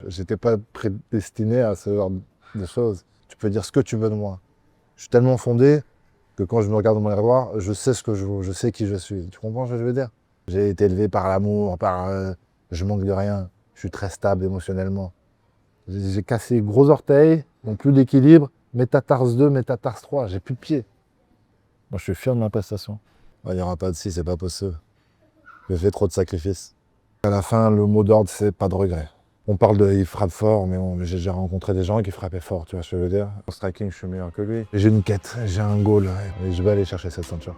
j'étais pas prédestiné à ce genre de choses. Tu peux dire ce que tu veux de moi. Je suis tellement fondé que quand je me regarde dans mon miroir, je sais ce que je vaux, je sais qui je suis. Tu comprends ce que je veux dire? J'ai été élevé par l'amour, je manque de rien. Je suis très stable émotionnellement. J'ai cassé gros orteils, donc plus d'équilibre, métatarse 2, métatarse 3, j'ai plus de pied. Moi, je suis fier de ma prestation. Il n'y aura pas de si, c'est pas possible. J'ai fait trop de sacrifices. À la fin, le mot d'ordre, c'est pas de regret. On parle de il frappe fort, mais j'ai déjà rencontré des gens qui frappaient fort, tu vois ce que je veux dire. En striking, je suis meilleur que lui. J'ai une quête, j'ai un goal, et je vais aller chercher cette ceinture.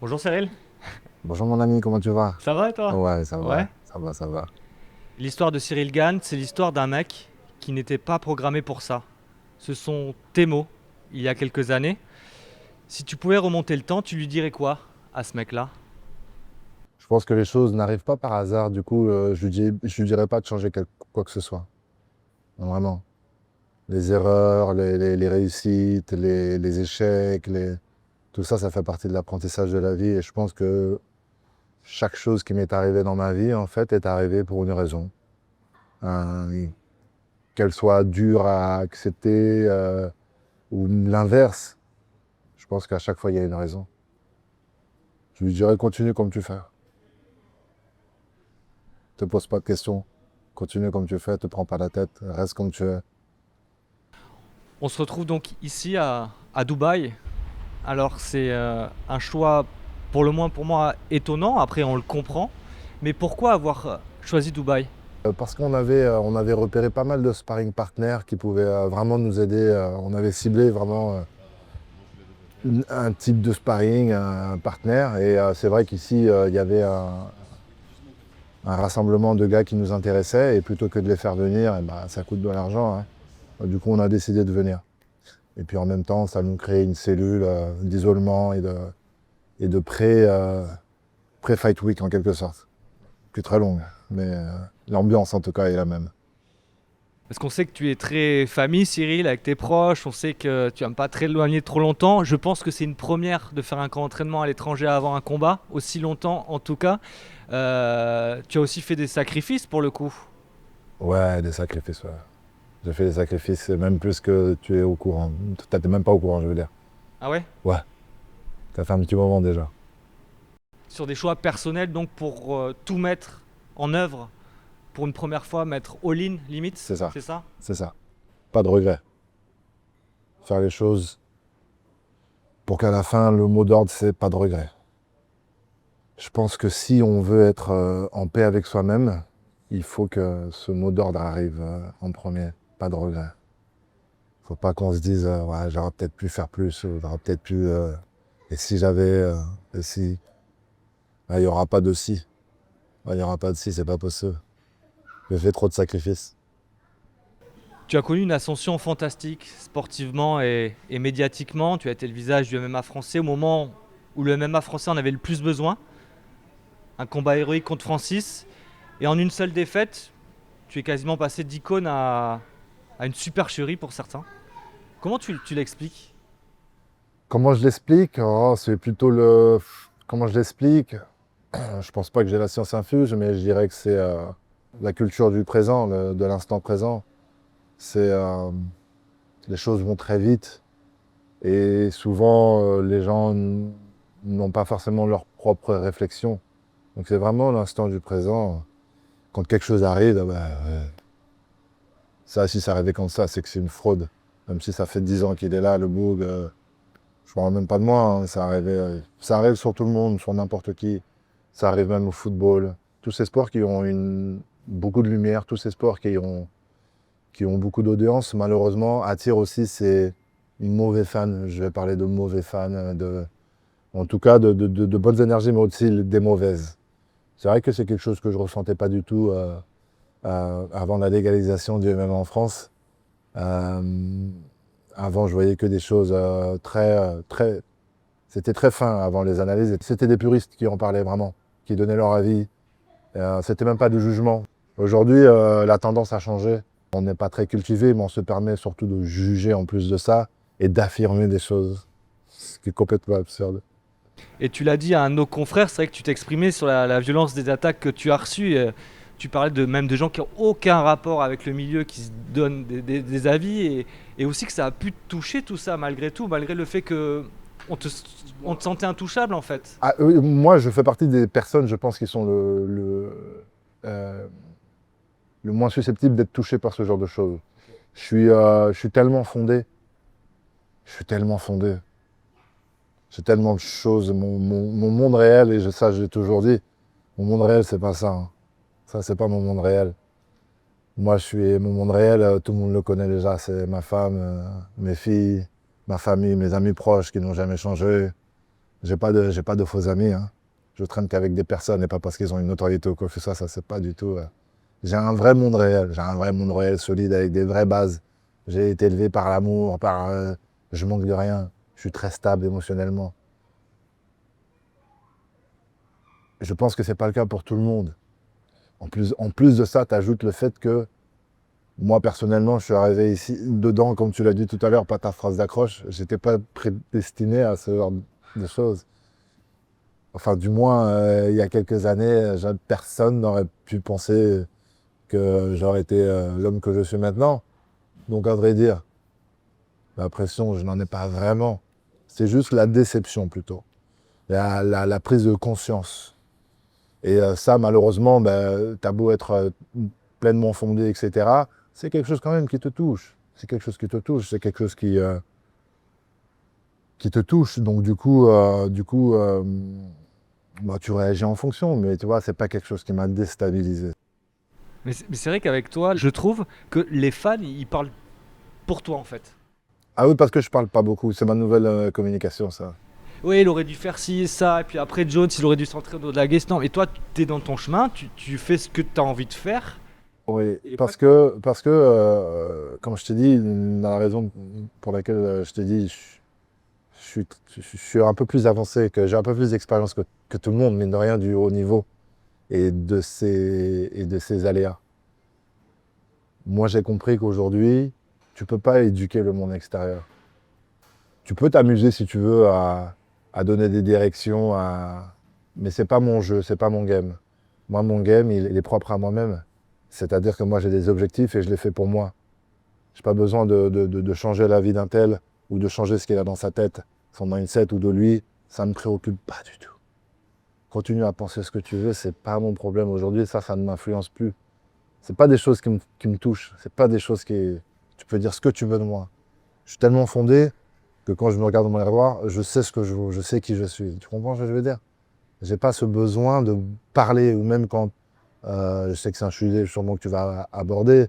Bonjour Cyril, Bonjour mon ami, comment tu vas? ça va et toi? Ouais, ça Ouais. va, ça va, ça va. L'histoire de Cyril Gann, c'est l'histoire d'un mec qui n'était pas programmé pour ça. Ce sont tes mots, il y a quelques années. Si tu pouvais remonter le temps, tu lui dirais quoi à ce mec-là? Je pense que les choses n'arrivent pas par hasard, du coup, je lui dirais pas de changer quoi que ce soit. Vraiment. Les erreurs, les réussites, les échecs, tout ça, ça fait partie de l'apprentissage de la vie. Et je pense que chaque chose qui m'est arrivée dans ma vie, en fait, est arrivée pour une raison. Euh, Qu'elle soit dure à accepter ou l'inverse, je pense qu'à chaque fois, il y a une raison. Je lui dirais, continue comme tu fais. Ne te pose pas de questions. Continue comme tu fais, te prends pas la tête, reste comme tu es. On se retrouve donc ici à Dubaï. Alors c'est un choix pour le moins pour moi étonnant, après on le comprend. Mais pourquoi avoir choisi Dubaï? Parce on avait repéré pas mal de sparring partners qui pouvaient vraiment nous aider. On avait ciblé vraiment un type de sparring, un partenaire. Et c'est vrai qu'ici, il y avait un rassemblement de gars qui nous intéressaient. Et plutôt que de les faire venir, eh ben, ça coûte de l'argent, hein. Du coup, on a décidé de venir. Et puis en même temps, ça nous crée une cellule d'isolement et de pré-fight week en quelque sorte. Plus très longue, mais l'ambiance en tout cas est la même. Parce qu'on sait que tu es très famille, Cyril, avec tes proches. On sait que tu n'aimes pas très éloigner trop longtemps. Je pense que c'est une première de faire un camp d'entraînement à l'étranger avant un combat, aussi longtemps en tout cas. Tu as aussi fait des sacrifices pour le coup. Ouais, des sacrifices, ouais. J'ai fait des sacrifices, même plus que tu es au courant. T'es même pas au courant, je veux dire. Ah ouais? Ouais, ça fait un petit moment déjà. Sur des choix personnels, donc pour tout mettre en œuvre, pour une première fois, mettre all-in limite, C'est ça, c'est ça? c'est ça. Pas de regret. Faire les choses pour qu'à la fin, le mot d'ordre, c'est pas de regret. Je pense que si on veut être en paix avec soi-même, il faut que ce mot d'ordre arrive en premier. Pas de regret. Faut pas qu'on se dise, ouais, j'aurais peut-être pu faire plus, ou j'aurais peut-être pu. Et si j'avais. Et si. Il n'y aura pas de si. Il n'y aura pas de si, c'est pas possible. J'ai fait trop de sacrifices. Tu as connu une ascension fantastique, sportivement et médiatiquement. Tu as été le visage du MMA français au moment où le MMA français en avait le plus besoin. Un combat héroïque contre Francis. Et en une seule défaite, tu es quasiment passé d'icône à une supercherie pour certains. Comment tu l'expliques? Comment je l'explique? Oh, c'est plutôt le. Comment je l'explique? Je pense pas que j'ai la science infuse, mais je dirais que c'est la culture du présent, de l'instant présent. C'est les choses vont très vite et souvent les gens n'ont pas forcément leur propre réflexion. Donc c'est vraiment l'instant du présent. Quand quelque chose arrive, ah bah, ça, si ça arrivait comme ça, c'est que c'est une fraude. Même si ça fait 10 ans qu'il est là, le boug, je ne parle même pas de moi, hein, ça arrive sur tout le monde, sur n'importe qui. Ça arrive même au football. Tous ces sports qui ont beaucoup de lumière, tous ces sports qui ont beaucoup d'audience, malheureusement, attirent aussi une mauvais fan. Je vais parler de mauvais fans. En tout cas, de bonnes énergies, mais aussi des mauvaises. C'est vrai que c'est quelque chose que je ne ressentais pas du tout avant la légalisation du MMA en France. Avant, je voyais que des choses très... C'était très fin avant les analyses. C'était des puristes qui en parlaient vraiment, qui donnaient leur avis. C'était même pas du jugement. Aujourd'hui, la tendance a changé. On n'est pas très cultivé, mais on se permet surtout de juger en plus de ça et d'affirmer des choses, ce qui est complètement absurde. Et tu l'as dit à un de nos confrères, c'est vrai que tu t'exprimais sur la violence des attaques que tu as reçues. Tu parlais même de gens qui n'ont aucun rapport avec le milieu, qui se donnent des avis, et aussi que ça a pu te toucher tout ça malgré tout, malgré le fait que on te sentait intouchable en fait. Ah, oui, moi, je fais partie des personnes, je pense, qui sont euh, le moins susceptibles d'être touchées par ce genre de choses. Je suis tellement fondé. Je suis tellement fondé. J'ai tellement de choses. Mon monde réel, et ça, je l'ai toujours dit, mon monde réel, c'est pas ça, hein. Ça, c'est pas mon monde réel. Moi, mon monde réel, tout le monde le connaît déjà. C'est ma femme, mes filles, ma famille, mes amis proches qui n'ont jamais changé. J'ai pas de faux amis, hein. Je traîne qu'avec des personnes et pas parce qu'ils ont une notoriété ou quoi que ce soit. Ça, c'est pas du tout. J'ai un vrai monde réel. J'ai un vrai monde réel solide avec des vraies bases. J'ai été élevé par l'amour, je manque de rien. Je suis très stable émotionnellement. Je pense que c'est pas le cas pour tout le monde. En plus de ça, tu ajoutes le fait que moi, personnellement, je suis arrivé ici, dedans, comme tu l'as dit tout à l'heure, pas ta phrase d'accroche, j'étais pas prédestiné à ce genre de choses. Enfin, du moins, il y a quelques années, personne n'aurait pu penser que j'aurais été l'homme que je suis maintenant. Donc, à vrai dire, la pression, je n'en ai pas vraiment. C'est juste la déception, plutôt. La prise de conscience. Et ça, malheureusement, ben, t'as beau être pleinement fondé, etc., c'est quelque chose quand même qui te touche. C'est quelque chose qui te touche, c'est quelque chose qui te touche. Donc bah, tu réagis en fonction, mais tu vois, c'est pas quelque chose qui m'a déstabilisé. Mais c'est vrai qu'avec toi, je trouve que les fans, ils parlent pour toi en fait. Ah oui, parce que je parle pas beaucoup, c'est ma nouvelle communication, ça. Oui, il aurait dû faire ci et ça, et puis après Jones, il aurait dû s'entrer dans de la guest. Non, mais toi, tu es dans ton chemin, tu fais ce que tu as envie de faire. Oui, Et parce que comme je t'ai dit, la raison pour laquelle je t'ai dit, je suis un peu plus avancé, que j'ai un peu plus d'expérience que tout le monde, mine de rien, du haut niveau et de ses aléas. Moi, j'ai compris qu'aujourd'hui, tu peux pas éduquer le monde extérieur. Tu peux t'amuser si tu veux à donner des directions, mais c'est pas mon jeu, c'est pas mon game. Moi, mon game, il est propre à moi-même. C'est-à-dire que moi, j'ai des objectifs et je les fais pour moi. J'ai pas besoin de changer la vie d'un tel ou de changer ce qu'il a dans sa tête, son mindset ou de lui. Ça me préoccupe pas du tout. Continue à penser ce que tu veux, c'est pas mon problème. Aujourd'hui, ça ne m'influence plus. C'est pas des choses qui me touchent. C'est pas des choses qui... Tu peux dire ce que tu veux de moi. Je suis tellement fondé que quand je me regarde dans mon miroir, je sais ce que je vaux, je sais qui je suis. Tu comprends ce que je veux dire? J'ai pas ce besoin de parler, ou même quand, je sais que c'est un sujet sûrement que tu vas aborder,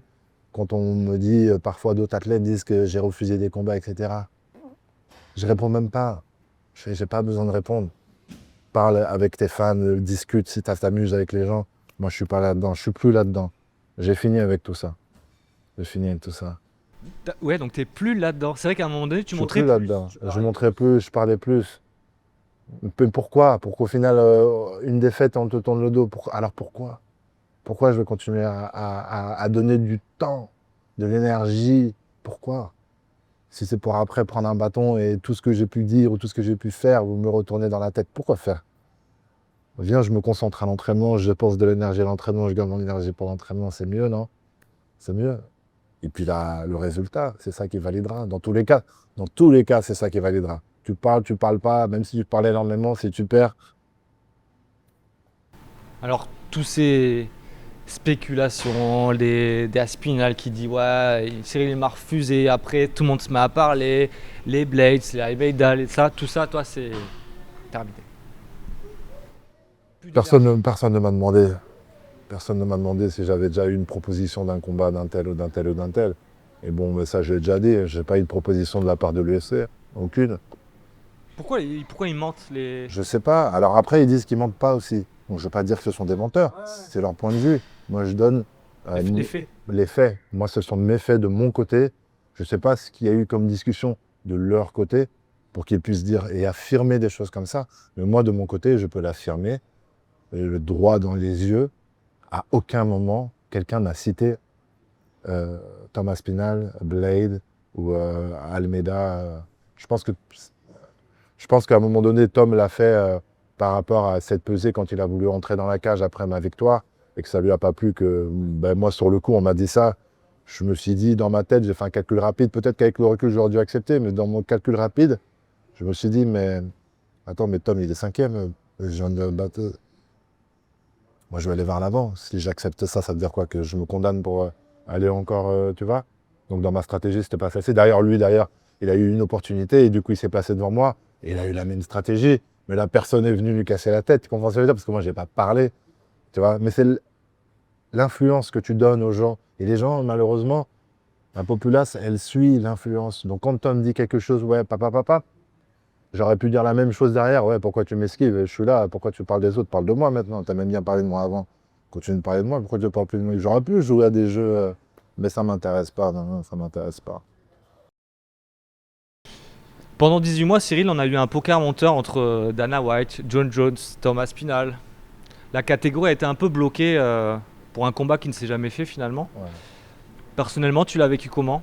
quand on me dit, parfois d'autres athlètes disent que j'ai refusé des combats, etc. Je réponds même pas. J'ai pas besoin de répondre. Parle avec tes fans, discute si tu t'amuses avec les gens. Moi, je suis pas là-dedans, je suis plus là-dedans. J'ai fini avec tout ça. J'ai fini avec tout ça. Ouais, donc t'es plus là-dedans. C'est vrai qu'à un moment donné, tu Je suis montrais plus plus. là-dedans. Je montrais plus, je parlais plus. Mais pourquoi? Pour qu'au final, une défaite, on te tourne le dos. Alors pourquoi? Pourquoi je vais continuer à donner du temps, de l'énergie? Pourquoi? Si c'est pour après prendre un bâton et tout ce que j'ai pu dire ou tout ce que j'ai pu faire, vous me retournez dans la tête. Pourquoi faire? Viens, je me concentre à l'entraînement, je pense de l'énergie à l'entraînement, je garde mon énergie pour l'entraînement, c'est mieux, non? C'est mieux. Et puis là, le résultat, c'est ça qui validera. Dans tous les cas, c'est ça qui validera. Tu parles pas, même si tu parles énormément, si tu perds, Alors, tous ces spéculations, des Aspinal qui dit ouais, Cyril m'a refusé, après tout le monde se met à parler, les Blades, les Almeida, ça, tout ça, toi, c'est terminé. Plus d'énergie. personne ne m'a demandé. Personne ne m'a demandé si j'avais déjà eu une proposition d'un combat d'un tel ou d'un tel ou d'un tel. Et bon, mais ça, je l'ai déjà dit, j'ai pas eu de proposition de la part de l'UFC. Aucune. Pourquoi ils mentent les... Je sais pas. Alors après, ils disent qu'ils mentent pas aussi. Donc je veux pas dire que ce sont des menteurs. C'est leur point de vue. Moi, je donne les faits? les faits. Moi, ce sont mes faits de mon côté. Je sais pas ce qu'il y a eu comme discussion de leur côté pour qu'ils puissent dire et affirmer des choses comme ça. Mais moi, de mon côté, je peux l'affirmer, le droit dans les yeux. À aucun moment, quelqu'un n'a cité Thomas Pinal, Blade ou Almeida. Je pense qu'à un moment donné, Tom l'a fait par rapport à cette pesée quand il a voulu rentrer dans la cage après ma victoire et que ça lui a pas plu que ben, moi, sur le coup, on m'a dit ça. Je me suis dit, dans ma tête, j'ai fait un calcul rapide. Peut-être qu'avec le recul, j'aurais dû accepter, mais dans mon calcul rapide, je me suis dit, mais attends, mais Tom, il est 5e. Je viens de battre. Moi, je vais aller vers l'avant. Si j'accepte ça, ça veut dire quoi? Que je me condamne pour aller encore, tu vois? Donc, dans ma stratégie, c'était pas facile. D'ailleurs, lui, il a eu une opportunité et du coup, il s'est placé devant moi. Et il a eu la même stratégie. Mais la personne est venue lui casser la tête. Tu comprends ce que je veux dire? Parce que moi, j'ai pas parlé. Tu vois? Mais c'est l'influence que tu donnes aux gens. Et les gens, malheureusement, la populace, elle suit l'influence. Donc, quand Tom dit quelque chose, ouais, papa, j'aurais pu dire la même chose derrière. Ouais, pourquoi tu m'esquives? Je suis là. Pourquoi tu parles des autres? Parle de moi maintenant. Tu as même bien parlé de moi avant. Continue de parler de moi. Pourquoi tu ne parles plus de moi? J'aurais pu jouer à des jeux, mais ça m'intéresse pas. Non, non, ça m'intéresse pas. Pendant 18 mois, Cyril, on a eu un poker monteur entre Dana White, John Jones, Thomas Pinal. La catégorie a été un peu bloquée pour un combat qui ne s'est jamais fait finalement. Ouais. Personnellement, tu l'as vécu comment?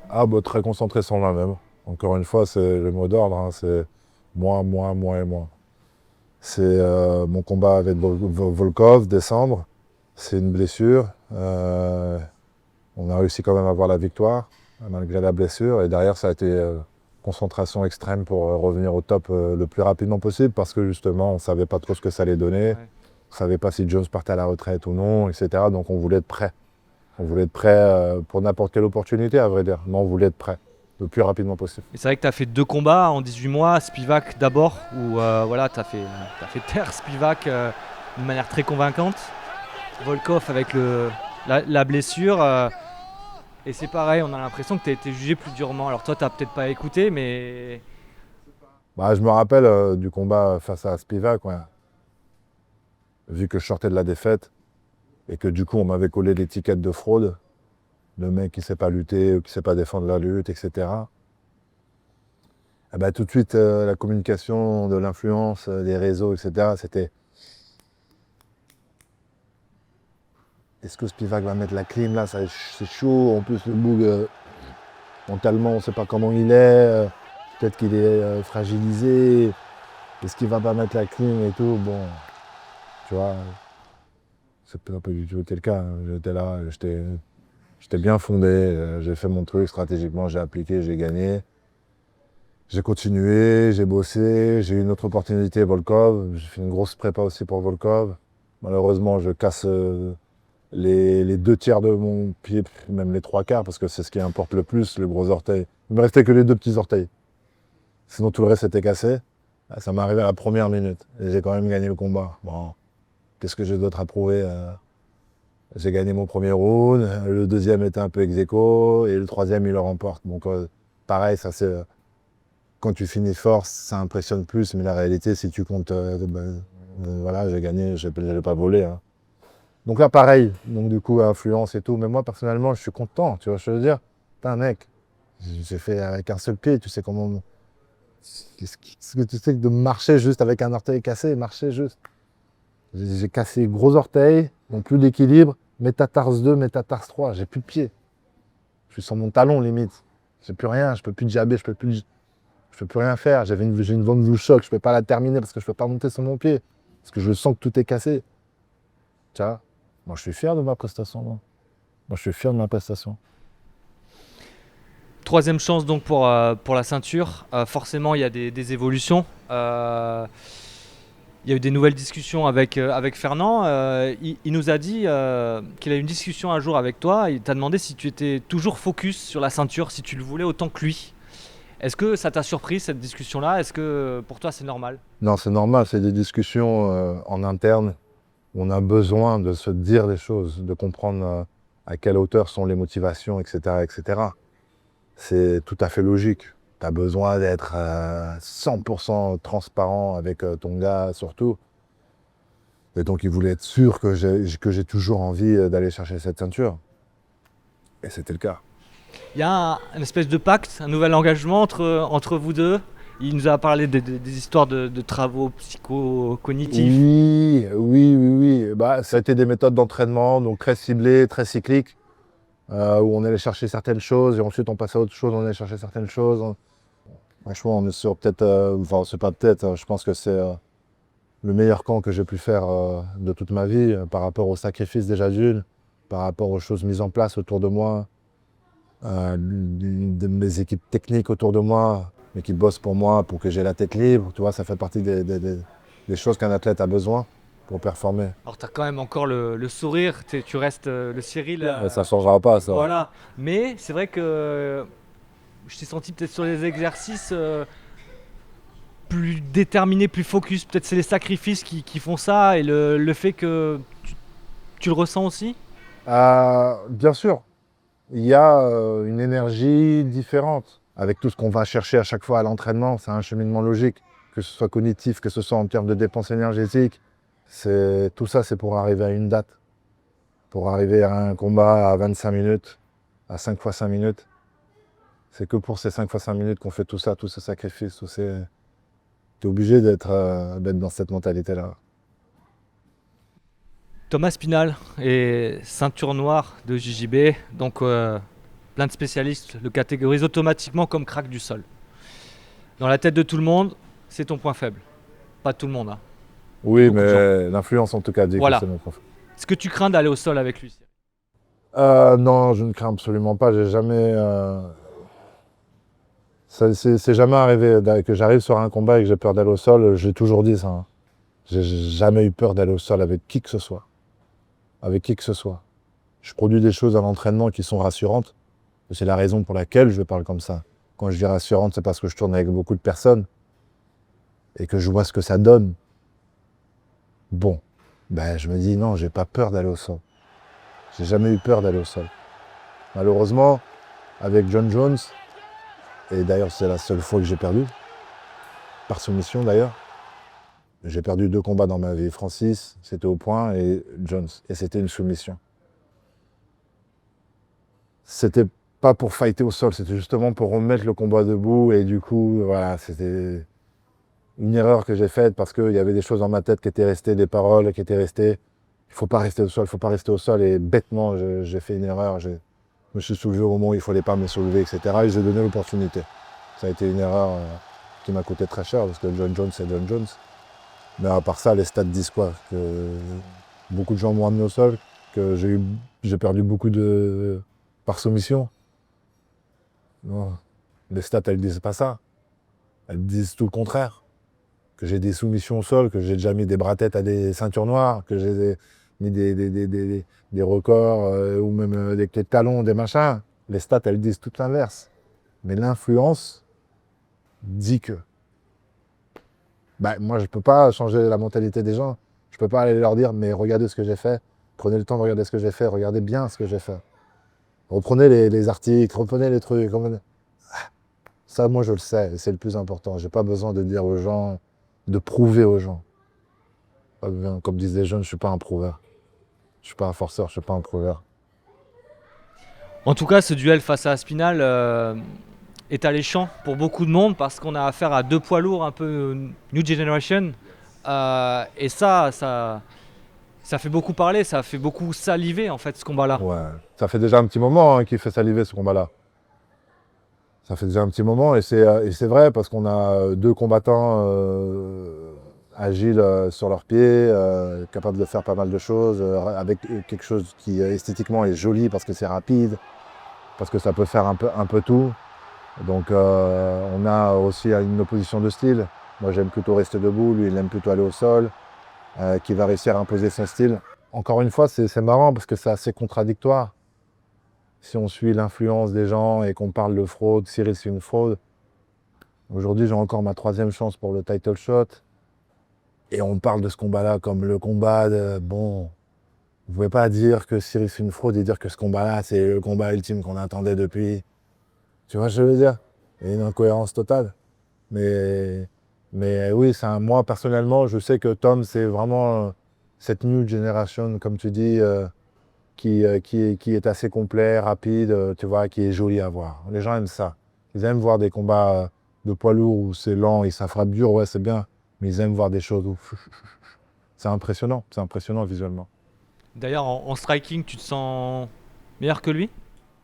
Ah, bah, très concentré sur moi-même. Encore une fois, c'est le mot d'ordre. Hein, c'est moi et moi. C'est mon combat avec Volkov, décembre. C'est une blessure. On a réussi quand même à avoir la victoire, malgré la blessure. Et derrière, ça a été concentration extrême pour revenir au top le plus rapidement possible parce que justement, on ne savait pas trop ce que ça allait donner. Ouais. On ne savait pas si Jones partait à la retraite ou non, etc. Donc on voulait être prêt. On voulait être prêt pour n'importe quelle opportunité, à vrai dire. Mais on voulait être prêt le plus rapidement possible. Et c'est vrai que tu as fait 2 combats en 18 mois, Spivak d'abord, où voilà, tu as fait taire Spivak d'une manière très convaincante. Volkov avec la blessure. Et c'est pareil, on a l'impression que tu as été jugé plus durement. Alors toi, tu n'as peut-être pas écouté, mais... Bah, je me rappelle du combat face à Spivak, ouais. Vu que je sortais de la défaite et que du coup, on m'avait collé l'étiquette de fraude, le mec qui ne sait pas lutter ou qui ne sait pas défendre la lutte, etc. Et bah, tout de suite, la communication, de l'influence, des réseaux, etc., c'était est-ce que Spivak va mettre la clim là? C'est chaud. En plus, le Boug, mentalement, on ne sait pas comment il est. Peut-être qu'il est fragilisé. Est-ce qu'il va pas mettre la clim et tout? Bon, tu vois, c'est pas du tout le cas. J'étais là, j'étais bien fondé. J'ai fait mon truc stratégiquement, j'ai appliqué, j'ai gagné. J'ai continué, j'ai bossé. J'ai eu une autre opportunité, Volkov. J'ai fait une grosse prépa aussi pour Volkov. Malheureusement, je casse les 2 tiers de mon pied, même les 3 quarts, parce que c'est ce qui importe le plus, le gros orteil. Il me restait que les 2 petits orteils. Sinon, tout le reste était cassé. Ça m'est arrivé à la première minute. Et j'ai quand même gagné le combat. Bon, qu'est-ce que j'ai d'autre à prouver? J'ai gagné mon premier round. Le deuxième était un peu ex-aequo. Et le troisième, il le remporte. Donc, pareil, ça c'est... quand tu finis fort, ça impressionne plus. Mais la réalité, si tu comptes... voilà, j'ai gagné, je l'ai pas volé. Hein. Donc là, pareil, donc du coup, influence et tout. Mais moi, personnellement, je suis content, tu vois, je veux dire. Putain, mec, j'ai fait avec un seul pied, tu sais comment... Est-ce que tu sais que de marcher juste avec un orteil cassé, marcher juste. J'ai cassé gros orteil, donc plus d'équilibre, métatarse 2, métatarse 3, j'ai plus de pied. Je suis sur mon talon, limite. J'ai plus rien, je peux plus jabber, je peux plus rien faire. J'ai une vente du choc, je peux pas la terminer parce que je peux pas monter sur mon pied. Parce que je sens que tout est cassé. Tu vois? Moi, je suis fier de ma prestation. Moi, je suis fier de ma prestation. 3e chance donc pour la ceinture. Forcément, il y a des évolutions. Il y a eu des nouvelles discussions avec Fernand. Il nous a dit qu'il a eu une discussion un jour avec toi. Il t'a demandé si tu étais toujours focus sur la ceinture, si tu le voulais autant que lui. Est-ce que ça t'a surpris cette discussion-là? Est-ce que pour toi c'est normal? Non, c'est normal. C'est des discussions en interne. On a besoin de se dire les choses, de comprendre à quelle hauteur sont les motivations, etc., etc. C'est tout à fait logique. Tu as besoin d'être 100% transparent avec ton gars, surtout. Et donc, il voulait être sûr que j'ai toujours envie d'aller chercher cette ceinture. Et c'était le cas. Il y a une espèce de pacte, un nouvel engagement entre vous deux. Il nous a parlé des histoires de travaux psychocognitifs. Oui, oui, oui, oui. Bah, ça a été des méthodes d'entraînement, donc très ciblées, très cycliques, où on allait chercher certaines choses et ensuite on passait à autre chose, on allait chercher certaines choses. Franchement, on est sur peut-être, enfin, c'est pas peut-être, je pense que c'est le meilleur camp que j'ai pu faire de toute ma vie par rapport aux sacrifices déjà d'une, par rapport aux choses mises en place autour de moi, de mes équipes techniques autour de moi, mais qui bossent pour moi, pour que j'ai la tête libre. Tu vois, ça fait partie des choses qu'un athlète a besoin pour performer. Alors tu as quand même encore le sourire, tu restes le Cyril. Ça ne changera pas, ça. Voilà. Mais c'est vrai que je t'ai senti peut-être sur les exercices plus déterminé, plus focus. Peut-être c'est les sacrifices qui font ça et le fait que tu le ressens aussi. Bien sûr, il y a une énergie différente. Avec tout ce qu'on va chercher à chaque fois à l'entraînement, c'est un cheminement logique, que ce soit cognitif, que ce soit en termes de dépenses énergétiques. Tout ça, c'est pour arriver à une date, pour arriver à un combat à 25 minutes, à 5 fois 5 minutes. C'est que pour ces 5 fois 5 minutes qu'on fait tout ça, tous ces sacrifices, T'es obligé d'être dans cette mentalité-là. Thomas Spinal est ceinture noire de JJB, donc plein de spécialistes le catégorisent automatiquement comme crack du sol. Dans la tête de tout le monde, c'est ton point faible. Pas tout le monde. Hein. Oui, Beaucoup de mais l'influence en tout cas dit Voilà. que c'est mon prof. Est-ce que tu crains d'aller au sol avec lui? Non, je ne crains absolument pas. J'ai jamais. C'est jamais arrivé que j'arrive sur un combat et que j'ai peur d'aller au sol. J'ai toujours dit ça. Hein. J'ai jamais eu peur d'aller au sol avec qui que ce soit. Avec qui que ce soit. Je produis des choses à l'entraînement qui sont rassurantes. C'est la raison pour laquelle je parle comme ça. Quand je dis rassurante, c'est parce que je tourne avec beaucoup de personnes et que je vois ce que ça donne. Bon, ben je me dis non, j'ai pas peur d'aller au sol. J'ai jamais eu peur d'aller au sol. Malheureusement, avec John Jones, et d'ailleurs c'est la seule fois que j'ai perdu, par soumission d'ailleurs, j'ai perdu 2 combats dans ma vie. Francis, c'était au point, et Jones, et c'était une soumission. C'était pas pour fighter au sol, c'était justement pour remettre le combat debout, et du coup, voilà, c'était une erreur que j'ai faite parce qu'il y avait des choses dans ma tête qui étaient restées, des paroles qui étaient restées. Il faut pas rester au sol, il faut pas rester au sol, et bêtement, j'ai fait une erreur. Je me suis soulevé au moment où il ne fallait pas me soulever, etc. Et j'ai donné l'opportunité. Ça a été une erreur qui m'a coûté très cher parce que John Jones, c'est John Jones. Mais à part ça, les stats disent quoi? Que beaucoup de gens m'ont amené au sol, que j'ai perdu beaucoup par soumission. Non, les stats, elles disent pas ça. Elles disent tout le contraire. Que j'ai des soumissions au sol, que j'ai déjà mis des bras-têtes à des ceintures noires, que j'ai mis des records ou même des clés de talons, des machins. Les stats, elles disent tout l'inverse. Mais l'influence dit que. Moi, je ne peux pas changer la mentalité des gens. Je ne peux pas aller leur dire, mais regardez ce que j'ai fait. Prenez le temps de regarder ce que j'ai fait. Regardez bien ce que j'ai fait. Reprenez les articles, reprenez les trucs. Ça, moi, je le sais. Et c'est le plus important. Je n'ai pas besoin de dire aux gens, de prouver aux gens. Comme disent les jeunes, je ne suis pas un prouveur. Je ne suis pas un forceur, je ne suis pas un prouveur. En tout cas, ce duel face à Spinal est alléchant pour beaucoup de monde parce qu'on a affaire à 2 poids lourds un peu New Generation. Et ça fait beaucoup parler, ça fait beaucoup saliver en fait ce combat-là. Ouais, ça fait déjà un petit moment qu'il fait saliver ce combat-là. Ça fait déjà un petit moment et c'est vrai parce qu'on a 2 combattants agiles sur leurs pieds, capables de faire pas mal de choses, avec quelque chose qui esthétiquement est joli parce que c'est rapide, parce que ça peut faire un peu tout. Donc on a aussi une opposition de style. Moi j'aime plutôt rester debout, lui il aime plutôt aller au sol, qui va réussir à imposer son style. Encore une fois, c'est marrant parce que c'est assez contradictoire. Si on suit l'influence des gens et qu'on parle de fraude, Cyril c'est une fraude. Aujourd'hui j'ai encore ma 3e chance pour le title shot. Et on parle de ce combat-là comme le combat de... Bon, vous ne pouvez pas dire que Cyril c'est une fraude et dire que ce combat-là c'est le combat ultime qu'on attendait depuis. Tu vois ce que je veux dire? et une incohérence totale. Mais, mais oui, moi personnellement, je sais que Tom, c'est vraiment cette new generation, comme tu dis, qui est assez complet, rapide, tu vois, qui est joli à voir. Les gens aiment ça. Ils aiment voir des combats de poids lourds où c'est lent et ça frappe dur, ouais, c'est bien. Mais ils aiment voir des choses où c'est impressionnant visuellement. D'ailleurs, en striking, tu te sens meilleur que lui?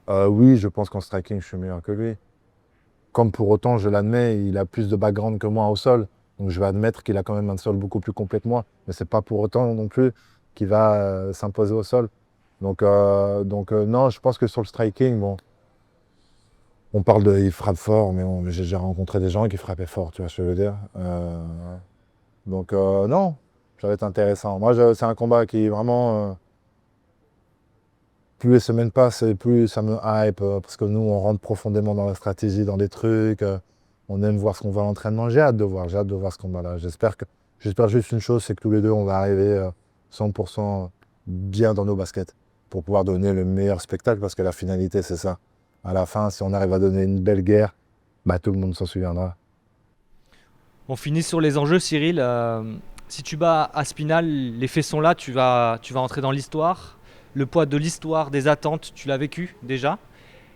Oui, je pense qu'en striking, je suis meilleur que lui. Comme pour autant, je l'admets, il a plus de background que moi au sol. Donc je vais admettre qu'il a quand même un sol beaucoup plus complet que moi. Mais c'est pas pour autant non plus qu'il va s'imposer au sol. Donc non, je pense que sur le striking, bon, on parle de il frappe fort, mais j'ai déjà rencontré des gens qui frappaient fort, tu vois ce que je veux dire. Non, ça va être intéressant. Moi, c'est un combat qui vraiment, plus les semaines passent, et plus ça me hype, parce que nous, on rentre profondément dans la stratégie, dans des trucs. On aime voir ce qu'on voit à l'entraînement. J'ai hâte de voir ce combat-là. J'espère juste une chose, c'est que tous les deux, on va arriver 100% bien dans nos baskets pour pouvoir donner le meilleur spectacle, parce que la finalité, c'est ça. À la fin, si on arrive à donner une belle guerre, bah, tout le monde s'en souviendra. On finit sur les enjeux, Cyril. Si tu bats Aspinal, les faits sont là, tu vas entrer dans l'histoire. Le poids de l'histoire, des attentes, tu l'as vécu déjà.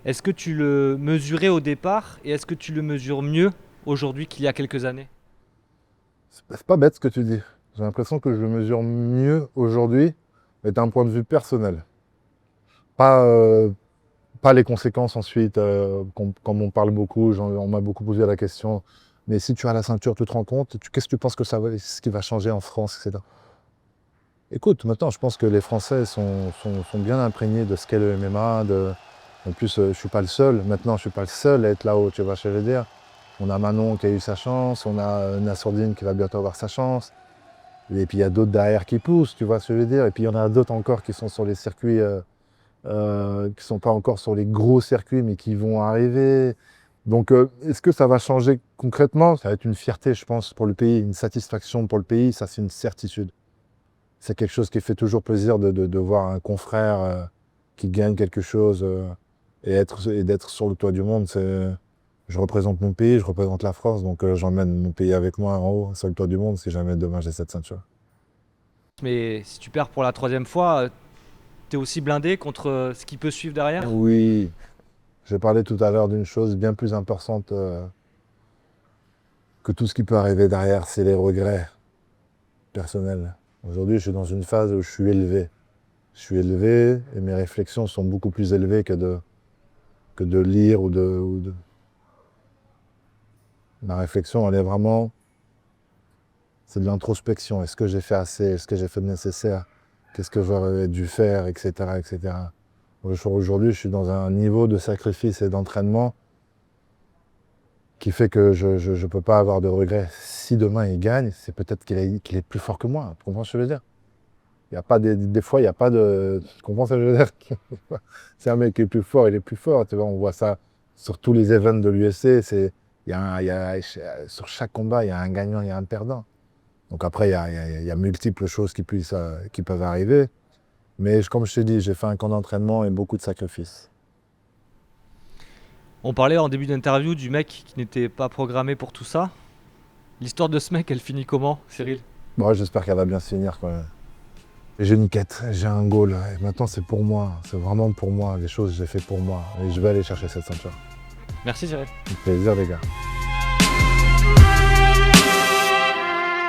Est-ce que tu le mesurais au départ et est-ce que tu le mesures mieux aujourd'hui qu'il y a quelques années? C'est pas bête ce que tu dis. J'ai l'impression que je le mesure mieux aujourd'hui, mais d'un point de vue personnel. Pas, pas les conséquences ensuite, comme on parle beaucoup, on m'a beaucoup posé la question. Mais si tu as la ceinture, tu te rends compte, qu'est-ce que tu penses que ce qui va changer en France, etc. Écoute, maintenant, je pense que les Français sont bien imprégnés de ce qu'est le MMA. En plus, je ne suis pas le seul. Maintenant, je ne suis pas le seul à être là-haut, tu vois ce que je veux dire. On a Manon qui a eu sa chance, on a Nassourdine qui va bientôt avoir sa chance. Et puis, il y a d'autres derrière qui poussent, tu vois ce que je veux dire. Et puis, il y en a d'autres encore qui sont sur les circuits, qui ne sont pas encore sur les gros circuits, mais qui vont arriver. Donc, est-ce que ça va changer concrètement? Ça va être une fierté, je pense, pour le pays, une satisfaction pour le pays, ça c'est une certitude. C'est quelque chose qui fait toujours plaisir de voir un confrère qui gagne quelque chose et d'être sur le toit du monde. Je représente mon pays, je représente la France, donc j'emmène mon pays avec moi en haut, sur le toit du monde, si jamais demain j'ai cette ceinture. Mais si tu perds pour la troisième fois, t'es aussi blindé contre ce qui peut suivre derrière? Oui, j'ai parlé tout à l'heure d'une chose bien plus importante que tout ce qui peut arriver derrière, c'est les regrets personnels. Aujourd'hui, je suis dans une phase où je suis élevé. Je suis élevé et mes réflexions sont beaucoup plus élevées que de lire Ma réflexion, elle est vraiment... C'est de l'introspection. Est-ce que j'ai fait assez? Est-ce que j'ai fait le nécessaire? Qu'est-ce que j'aurais dû faire, etc., etc. Aujourd'hui, je suis dans un niveau de sacrifice et d'entraînement qui fait que je ne peux pas avoir de regrets. Si demain il gagne, c'est peut-être qu'il est plus fort que moi. Tu comprends ce que je veux dire? Il y a pas des fois, il n'y a pas de... Tu comprends ce que je veux dire? C'est un mec qui est plus fort, il est plus fort. Tu vois, on voit ça sur tous les events de l'UFC. Sur chaque combat, il y a un gagnant, il y a un perdant. Donc après, il y a multiples choses qui peuvent arriver. Mais comme je t'ai dit, j'ai fait un camp d'entraînement et beaucoup de sacrifices. On parlait en début d'interview du mec qui n'était pas programmé pour tout ça. L'histoire de ce mec, elle finit comment, Cyril? Bon, j'espère qu'elle va bien se finir quand même. J'ai une quête, j'ai un goal. Et maintenant, c'est pour moi. C'est vraiment pour moi. Les choses, je les fais pour moi. Et je vais aller chercher cette ceinture. Merci, Cyril. Un plaisir, les gars.